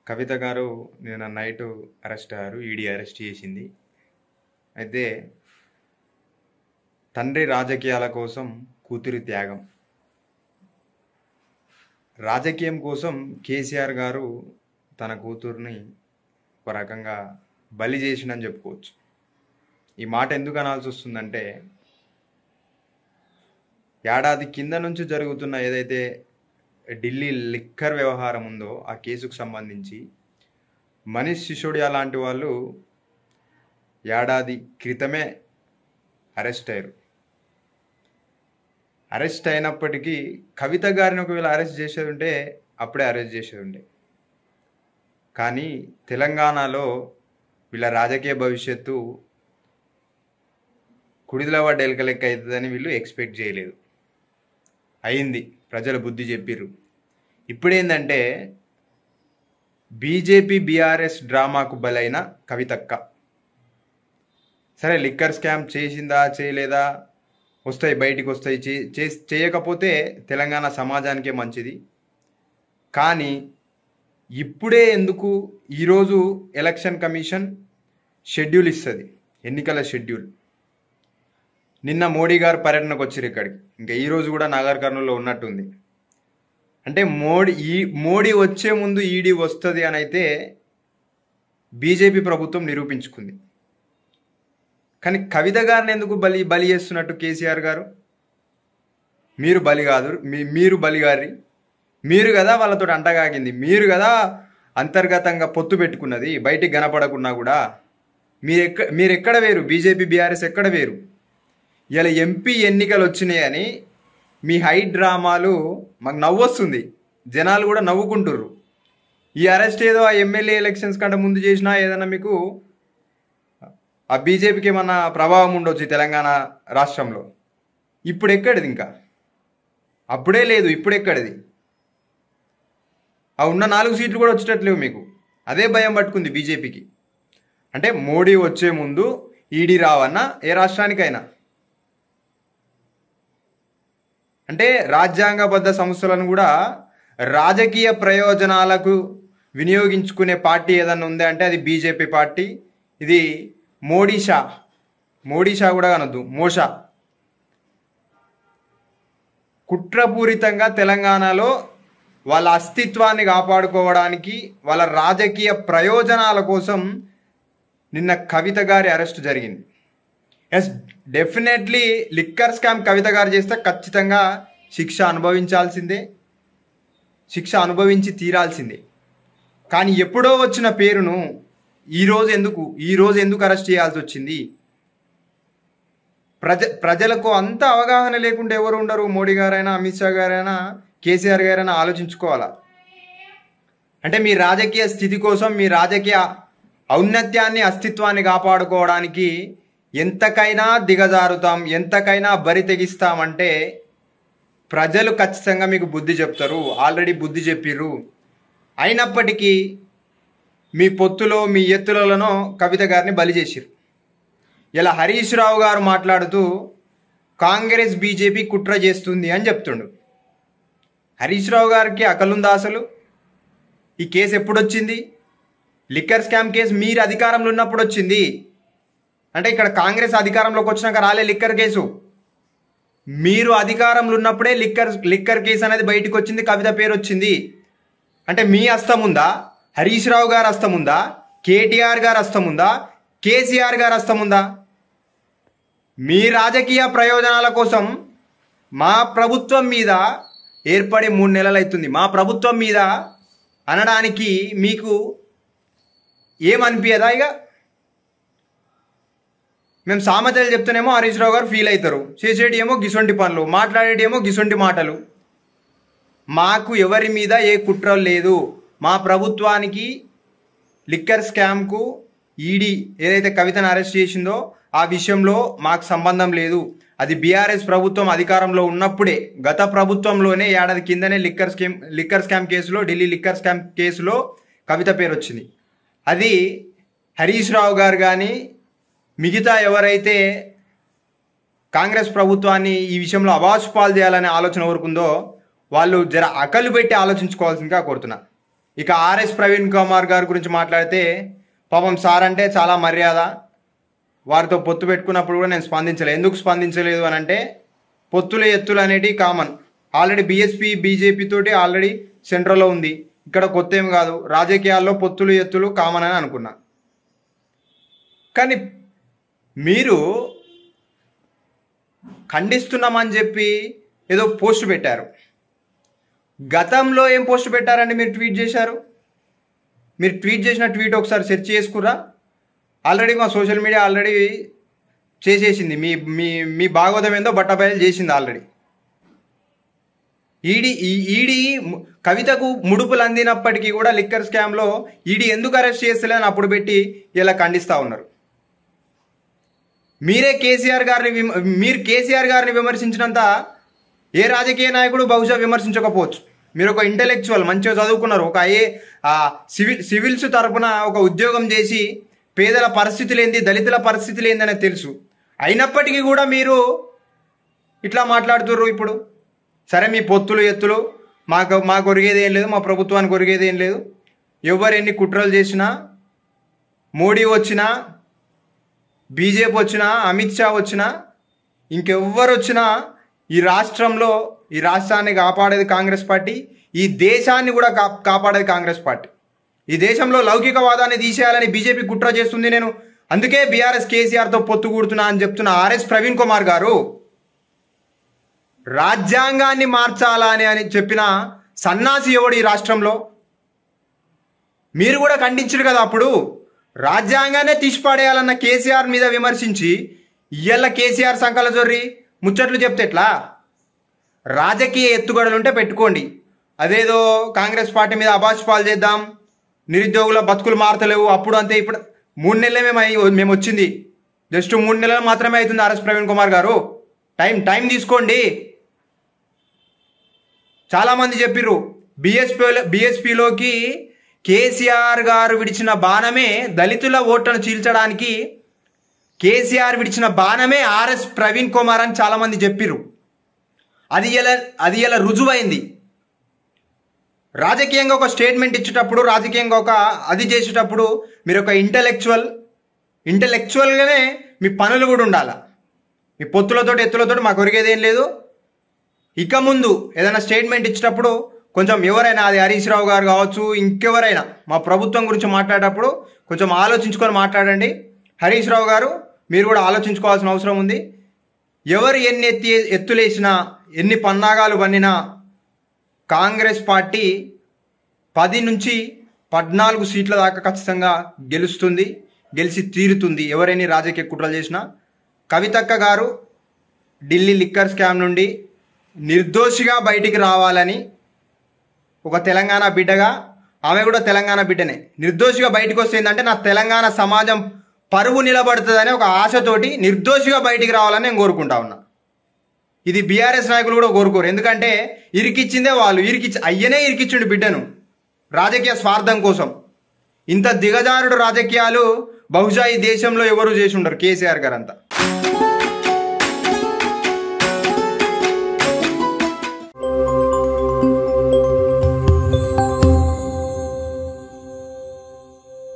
కవిత గారు నిన్న night arrest అయ్యారు. ఈడీ అరెస్ట్ చేసింది. అయితే తండ్రి రాజకీయాల కోసం కూతురి త్యాగం. రాజకీయం కోసం కేసీఆర్ గారు తన కూతుర్ని ఒక రకంగా బలి చేసిండని చెప్పుకోవచ్చు. ఈ మాట ఎందుకు అనాల్సి వస్తుందంటే, ఏడాది కింద నుంచి జరుగుతున్న ఏదైతే ఢిల్లీ లిక్కర్ వ్యవహారం ఉందో ఆ కేసుకు సంబంధించి మనీష్ సిసోడియా లాంటి వాళ్ళు ఏడాది క్రితమే అరెస్ట్ అయ్యారు. అరెస్ట్ అయినప్పటికీ కవిత గారిని ఒకవేళ అరెస్ట్ చేసేది ఉంటే అప్పుడే అరెస్ట్ చేసేది ఉండే. కానీ తెలంగాణలో వీళ్ళ రాజకీయ భవిష్యత్తు కుడిదిల పడ్డ ఎలుక లెక్క అవుతుందని వీళ్ళు ఎక్స్పెక్ట్ చేయలేదు. అయింది, ప్రజలు బుద్ధి చెప్పిర్రు. ఇప్పుడేందంటే బీజేపీ బీఆర్ఎస్ డ్రామాకు బలైన కవితక్క. సరే, లిక్కర్ స్కామ్ చేసిందా చేయలేదా, వస్తాయి బయటికి వస్తాయి, చేయకపోతే తెలంగాణ సమాజానికే మంచిది. కానీ ఇప్పుడే ఎందుకు? ఈరోజు ఎలక్షన్ కమిషన్ షెడ్యూల్ ఇస్తుంది, ఎన్నికల షెడ్యూల్. నిన్న మోడీ గారు పర్యటనకు వచ్చారు ఇక్కడికి, ఇంకా ఈరోజు కూడా నాగర్ కర్నూలులో ఉన్నట్టుంది. అంటే మోడీ వచ్చే ముందు ఈడీ వస్తుంది అని అయితే బీజేపీ ప్రభుత్వం నిరూపించుకుంది. కానీ కవిత గారిని ఎందుకు బలి చేస్తున్నట్టు కేసీఆర్ గారు? మీరు బలి కాదు, మీరు బలిగారి. మీరు కదా వాళ్ళతో అంటగాగింది, మీరు కదా అంతర్గతంగా పొత్తు పెట్టుకున్నది, బయటికి కనపడకున్నా కూడా. మీరెక్కడ వేరు? బీజేపీ బీఆర్ఎస్ ఎక్కడ వేరు? ఇలా ఎంపీ ఎన్నికలు వచ్చినాయని మీ హై డ్రామాలు మాకు నవ్వొస్తుంది. జనాలు కూడా నవ్వుకుంటుర్రు. ఈ అరెస్ట్ ఏదో ఆ ఎమ్మెల్యే ఎలక్షన్స్ కంటే ముందు చేసినా ఏదైనా మీకు ఆ బీజేపీకి ఏమన్నా ప్రభావం ఉండొచ్చు తెలంగాణ రాష్ట్రంలో. ఇప్పుడు ఎక్కడిది? ఇంకా అప్పుడే లేదు, ఇప్పుడు ఎక్కడిది? ఆ ఉన్న 4 సీట్లు కూడా వచ్చేటట్లేవు మీకు. అదే భయం పట్టుకుంది బీజేపీకి. అంటే మోడీ వచ్చే ముందు ఈడీ రావన్నా ఏ రాష్ట్రానికైనా. అంటే రాజ్యాంగబద్ధ సంస్థలను కూడా రాజకీయ ప్రయోజనాలకు వినియోగించుకునే పార్టీ ఏదన్నా ఉందా అంటే అది బీజేపీ పార్టీ. ఇది మోడీ షా కూడా అనొద్దు, మోషా. కుట్రపూరితంగా తెలంగాణలో వాళ్ళ అస్తిత్వాన్ని కాపాడుకోవడానికి, వాళ్ళ రాజకీయ ప్రయోజనాల కోసం నిన్న కవిత గారి అరెస్ట్ జరిగింది. ఎస్, డెఫినెట్లీ లిక్కర్ స్కామ్ కవిత గారు చేస్తే ఖచ్చితంగా శిక్ష అనుభవించాల్సిందే, శిక్ష అనుభవించి తీరాల్సిందే. కానీ ఎప్పుడో వచ్చిన పేరును ఈరోజు ఎందుకు అరెస్ట్ చేయాల్సి వచ్చింది? ప్రజలకు అంత అవగాహన లేకుండా ఎవరు ఉండరు? మోడీ గారైనా, అమిత్ షా గారైనా, కేసీఆర్ గారైనా ఆలోచించుకోవాలా. అంటే మీ రాజకీయ స్థితి కోసం, మీ రాజకీయ ఔన్నత్యాన్ని, అస్తిత్వాన్ని కాపాడుకోవడానికి ఎంతకైనా దిగజారుతాం, ఎంతకైనా బరి తెగిస్తామంటే ప్రజలు ఖచ్చితంగా మీకు బుద్ధి చెప్తారు. ఆల్రెడీ బుద్ధి చెప్పిర్రు. అయినప్పటికీ మీ పొత్తులో, మీ ఎత్తులలో కవిత గారిని బలి చేసిర్రు. ఇలా హరీష్ రావు గారు మాట్లాడుతూ కాంగ్రెస్ బీజేపీ కుట్ర చేస్తుంది అని చెప్తుండు. హరీష్ రావు గారికి అకలుందా అసలు? ఈ కేసు ఎప్పుడు వచ్చింది? లిక్కర్ స్కామ్ కేసు మీరు అధికారంలో ఉన్నప్పుడు వచ్చింది. అంటే ఇక్కడ కాంగ్రెస్ అధికారంలోకి వచ్చినాక రాలే లిక్కర్ కేసు. మీరు అధికారంలో ఉన్నప్పుడే లిక్కర్ కేసు అనేది బయటకు వచ్చింది, కవిత పేరు వచ్చింది. అంటే మీ హస్తం ఉందా? హరీష్ రావు గారు హస్తం ఉందా? కేటీఆర్ గారు హస్తం ఉందా? కేసీఆర్ గారు హస్తం ఉందా? మీ రాజకీయ ప్రయోజనాల కోసం మా ప్రభుత్వం మీద ఏర్పడి 3 నెలలు అవుతుంది. మా ప్రభుత్వం మీద అనడానికి మీకు ఏమనిపించదా? ఇక మేము సామెతలు చెప్తేనేమో హరీష్ రావు గారు ఫీల్ అవుతారు, చేసేటి ఏమో గిసొంటి పనులు, మాట్లాడేటి ఏమో గిసొంటి మాటలు. మాకు ఎవరి మీద ఏ కుట్ర లేదు. మా ప్రభుత్వానికి లిక్కర్ స్కామ్కు ఈడీ ఏదైతే కవితను అరెస్ట్ చేసిందో ఆ విషయంలో మాకు సంబంధం లేదు. అది బీఆర్ఎస్ ప్రభుత్వం అధికారంలో ఉన్నప్పుడే, గత ప్రభుత్వంలోనే ఏడాది కిందనే లిక్కర్ స్కామ్ కేసులో, ఢిల్లీ లిక్కర్ స్కామ్ కేసులో కవిత పేరు వచ్చింది. అది హరీష్ రావు గారు కానీ మిగతా ఎవరైతే కాంగ్రెస్ ప్రభుత్వాన్ని ఈ విషయంలో అవాసు పాలు చేయాలనే ఆలోచన ఎవరుకుందో వాళ్ళు జర అకలు పెట్టి ఆలోచించుకోవాల్సిందిగా కోరుతున్నా. ఇక ఆర్ఎస్ ప్రవీణ్ కుమార్ గారి గురించి మాట్లాడితే పాపం సార్ అంటే చాలా మర్యాద, వారితో పొత్తు పెట్టుకున్నప్పుడు కూడా నేను స్పందించలేదు. ఎందుకు స్పందించలేదు అని అంటే పొత్తులు ఎత్తులు అనేటివి కామన్. ఆల్రెడీ బీఎస్పీ బీజేపీ తోటి ఆల్రెడీ సెంట్రల్లో ఉంది, ఇక్కడ కొత్త ఏం కాదు. రాజకీయాల్లో పొత్తులు ఎత్తులు కామన్ అని అనుకున్నా. కానీ మీరు ఖండిస్తున్నామని చెప్పి ఏదో పోస్ట్ పెట్టారు. గతంలో ఏం పోస్ట్ పెట్టారండి? మీరు ట్వీట్ చేశారు. మీరు ట్వీట్ చేసిన ట్వీట్ ఒకసారి సెర్చ్ చేసుకురా. ఆల్రెడీ మా సోషల్ మీడియా ఆల్రెడీ చేసేసింది. మీ మీ మీ భాగవతం ఏందో బట్టబయలు చేసింది ఆల్రెడీ. ఈడీ కవితకు ముడుపులు అందినప్పటికీ కూడా లిక్కర్ స్కామ్లో ఈడీ ఎందుకు అరెస్ట్ చేస్తలేదని అప్పుడు పెట్టి ఇలా ఖండిస్తూ ఉన్నారు. మీరు కేసీఆర్ గారిని విమర్శించినంత ఏ రాజకీయ నాయకుడు బహుశా విమర్శించకపోవచ్చు. మీరు ఒక ఇంటెలెక్చువల్, మంచిగా చదువుకున్నారు, ఒక సివిల్స్ తరపున ఒక ఉద్యోగం చేసి పేదల పరిస్థితులు ఏంది, దళితుల పరిస్థితులు ఏందని తెలుసు. అయినప్పటికీ కూడా మీరు ఇట్లా మాట్లాడుతుర్రు. ఇప్పుడు సరే, మీ పొత్తులు ఎత్తులు మాకు ఒరిగేది ఏం లేదు, మా ప్రభుత్వానికి ఒరిగేది ఏం లేదు. ఎవరు ఎన్ని కుట్రలు చేసినా, మోడీ వచ్చినా, బీజేపీ వచ్చినా, అమిత్ షా వచ్చినా, ఇంకెవ్వరు వచ్చినా ఈ రాష్ట్రాన్ని కాపాడేది కాంగ్రెస్ పార్టీ, ఈ దేశాన్ని కూడా కాపాడేది కాంగ్రెస్ పార్టీ. ఈ దేశంలో లౌకికవాదాన్ని తీసేయాలని బీజేపీ కుట్ర చేస్తుంది. నేను అందుకే బీఆర్ఎస్ కేసీఆర్తో పొత్తు కూడుతున్నా అని చెప్తున్న ఆర్ఎస్ ప్రవీణ్ కుమార్ గారు రాజ్యాంగాన్ని మార్చాలని అని చెప్పిన సన్నాసి ఎవడు ఈ రాష్ట్రంలో? మీరు కూడా ఖండించరు కదా అప్పుడు. రాజ్యాంగాన్నే తీసిపాడేయాలన్న కేసీఆర్ మీద విమర్శించి ఇయ్యల్ల కేసీఆర్ సంకల జొర్రి ముచ్చట్లు చెప్తే ఎట్లా? రాజకీయ ఎత్తుగడలుంటే పెట్టుకోండి. అదేదో కాంగ్రెస్ పార్టీ మీద అబాష్పాలు చేద్దాం, నిరుద్యోగుల బతుకులు మారతలేవు, అప్పుడు అంతే, ఇప్పుడు 3 నెలలే మేము వచ్చింది, జస్ట్ 3 నెలలు మాత్రమే అవుతుంది. ఆర్ఎస్ ప్రవీణ్ కుమార్ గారు టైం తీసుకోండి. చాలామంది చెప్పిర్రు బీఎస్పీలోకి కేసీఆర్ గారు విడిచిన బాణమే, దళితుల ఓట్లను చీల్చడానికి కేసీఆర్ విడిచిన బాణమే ఆర్ఎస్ ప్రవీణ్ కుమార్ అని చాలామంది చెప్పిర్రు. అది ఇలా రుజువైంది. రాజకీయంగా ఒక స్టేట్మెంట్ ఇచ్చేటప్పుడు, రాజకీయంగా అది చేసేటప్పుడు మీరు ఒక ఇంటెలెక్చువల్గానే మీ పనులు కూడా ఉండాలి. మీ పొత్తులతోటి ఎత్తులతోటి మాకు ఒరిగేదేం లేదు. ఇక ముందు ఏదైనా స్టేట్మెంట్ ఇచ్చేటప్పుడు కొంచెం ఎవరైనా, అది హరీష్ రావు గారు కావచ్చు, ఇంకెవరైనా మా ప్రభుత్వం గురించి మాట్లాడేటప్పుడు కొంచెం ఆలోచించుకొని మాట్లాడండి. హరీష్ రావు గారు, మీరు కూడా ఆలోచించుకోవాల్సిన అవసరం ఉంది. ఎవరు ఎన్ని ఎత్తులేసినా, ఎన్ని పన్నాగాలు పన్నినా కాంగ్రెస్ పార్టీ 10 నుంచి 14 సీట్ల దాకా ఖచ్చితంగా గెలిచి తీరుతుంది. ఎవరైనా రాజకీయ కుట్రలు చేసినా. కవితక్క గారు ఢిల్లీ లిక్కర్ స్కామ్ నుండి నిర్దోషిగా బయటికి రావాలని ఒక తెలంగాణ బిడ్డగా, ఆమె కూడా తెలంగాణ బిడ్డనే, నిర్దోషిగా బయటకు వస్తే ఏంటంటే నా తెలంగాణ సమాజం పరువు నిలబడుతుందని ఒక ఆశతోటి నిర్దోషిగా బయటికి రావాలని నేను కోరుకుంటా ఉన్నా. ఇది బీఆర్ఎస్ నాయకులు కూడా కోరుకోరు. ఎందుకంటే ఇరికిచ్చిందే వాళ్ళు, అయ్యనే ఇరికిచ్చిండు బిడ్డను రాజకీయ స్వార్థం కోసం. ఇంత దిగజారుడు రాజకీయాలు బహుశా ఈ దేశంలో ఎవరు చేసి ఉండరు, కేసీఆర్ గారు అంతా.